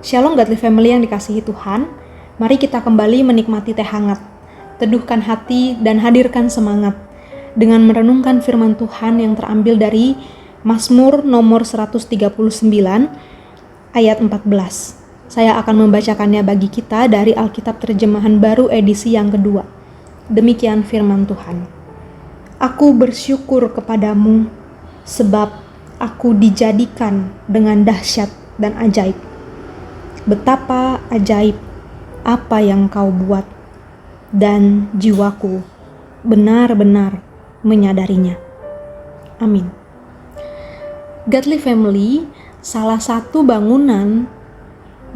Shalom Godly Family yang dikasihi Tuhan, mari kita kembali menikmati teh hangat, teduhkan hati dan hadirkan semangat dengan merenungkan firman Tuhan yang terambil dari Mazmur nomor 139 ayat 14. Saya akan membacakannya bagi kita dari Alkitab Terjemahan Baru edisi yang kedua. Demikian firman Tuhan. Aku bersyukur kepadamu sebab aku dijadikan dengan dahsyat dan ajaib. Betapa ajaib apa yang kau buat, dan jiwaku benar-benar menyadarinya. Amin. Godly Family, salah satu bangunan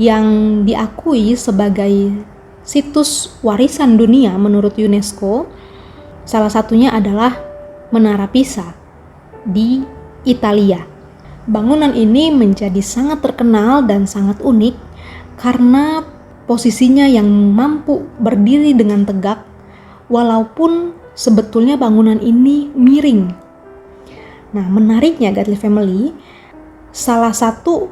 yang diakui sebagai situs warisan dunia menurut UNESCO, salah satunya adalah Menara Pisa di Italia. Bangunan ini menjadi sangat terkenal dan sangat unik karena posisinya yang mampu berdiri dengan tegak walaupun sebetulnya bangunan ini miring. Nah, menariknya Godly Family, salah satu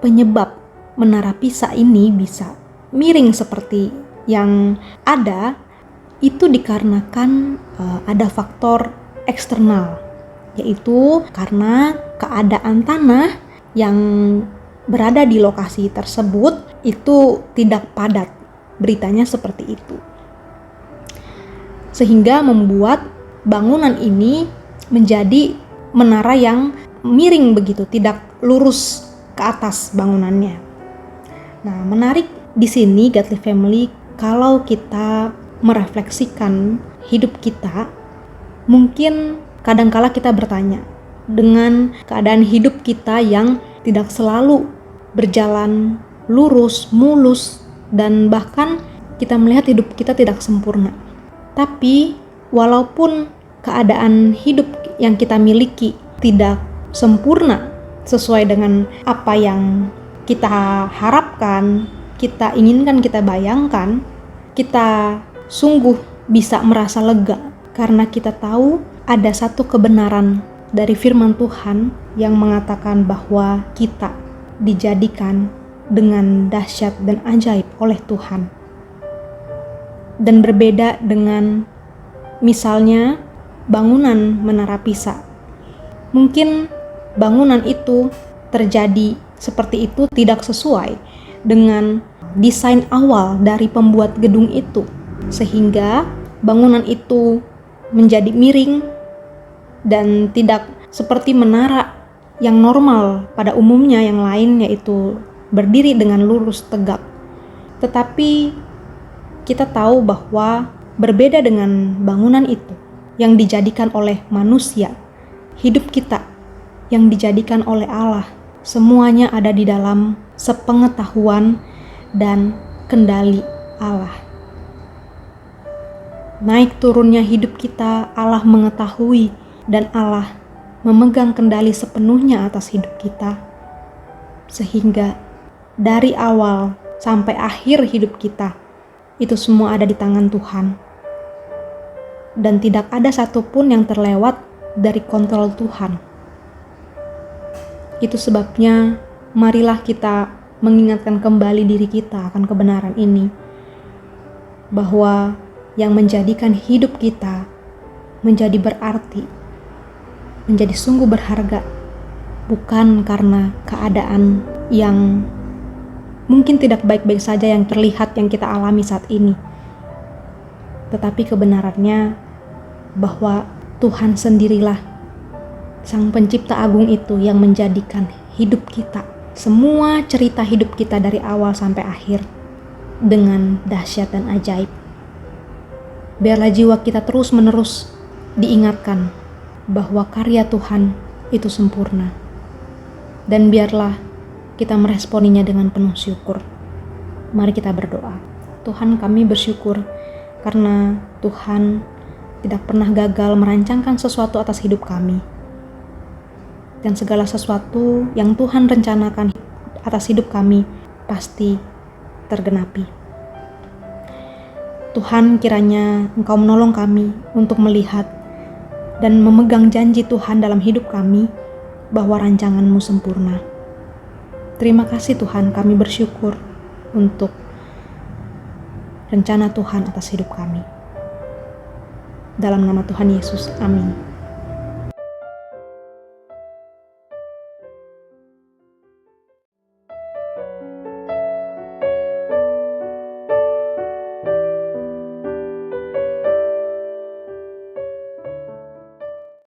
penyebab Menara Pisa ini bisa miring seperti yang ada itu dikarenakan ada faktor eksternal, yaitu karena keadaan tanah yang berada di lokasi tersebut itu tidak padat. Beritanya seperti itu. Sehingga membuat bangunan ini menjadi menara yang miring begitu, tidak lurus ke atas bangunannya. Nah, menarik di sini Godly Family, kalau kita merefleksikan hidup kita, mungkin kadangkala kita bertanya, dengan keadaan hidup kita yang tidak selalu berjalan lurus, mulus, dan bahkan kita melihat hidup kita tidak sempurna. Tapi walaupun keadaan hidup yang kita miliki tidak sempurna sesuai dengan apa yang kita harapkan, kita inginkan, kita bayangkan, kita sungguh bisa merasa lega karena kita tahu ada satu kebenaran dari firman Tuhan yang mengatakan bahwa kita dijadikan dengan dahsyat dan ajaib oleh Tuhan. Dan berbeda dengan misalnya bangunan Menara Pisa. Mungkin bangunan itu terjadi seperti itu tidak sesuai dengan desain awal dari pembuat gedung itu, sehingga bangunan itu menjadi miring dan tidak seperti menara yang normal pada umumnya yang lain, yaitu berdiri dengan lurus tegak. Tetapi kita tahu bahwa berbeda dengan bangunan itu yang dijadikan oleh manusia, hidup kita yang dijadikan oleh Allah, semuanya ada di dalam sepengetahuan dan kendali Allah. Naik turunnya hidup kita, Allah mengetahui dan Allah memegang kendali sepenuhnya atas hidup kita. Sehingga dari awal sampai akhir hidup kita, itu semua ada di tangan Tuhan. Dan tidak ada satupun yang terlewat dari kontrol Tuhan. Itu sebabnya marilah kita mengingatkan kembali diri kita akan kebenaran ini, bahwa yang menjadikan hidup kita menjadi berarti, menjadi sungguh berharga, bukan karena keadaan yang mungkin tidak baik-baik saja yang terlihat yang kita alami saat ini, tetapi kebenarannya bahwa Tuhan sendirilah Sang Pencipta Agung itu yang menjadikan hidup kita, semua cerita hidup kita dari awal sampai akhir dengan dahsyat dan ajaib. Biarlah jiwa kita terus-menerus diingatkan bahwa karya Tuhan itu sempurna. Dan biarlah kita meresponinya dengan penuh syukur. Mari kita berdoa. Tuhan, kami bersyukur karena Tuhan tidak pernah gagal merancangkan sesuatu atas hidup kami. Dan segala sesuatu yang Tuhan rencanakan atas hidup kami pasti tergenapi. Tuhan, kiranya Engkau menolong kami untuk melihat dan memegang janji Tuhan dalam hidup kami bahwa rancangan-Mu sempurna. Terima kasih Tuhan, kami bersyukur untuk rencana Tuhan atas hidup kami. Dalam nama Tuhan Yesus, amin.